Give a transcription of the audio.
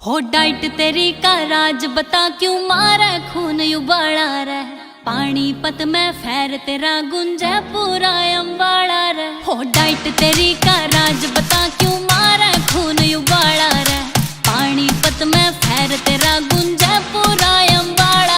हो डाइट तेरी का राज बता क्यों मारे खून उबाला रे। पानीपत में फैर तेरा गुंजे पूरा अम्बाड़ा रे। हो डाइट तेरी का राज बता क्यों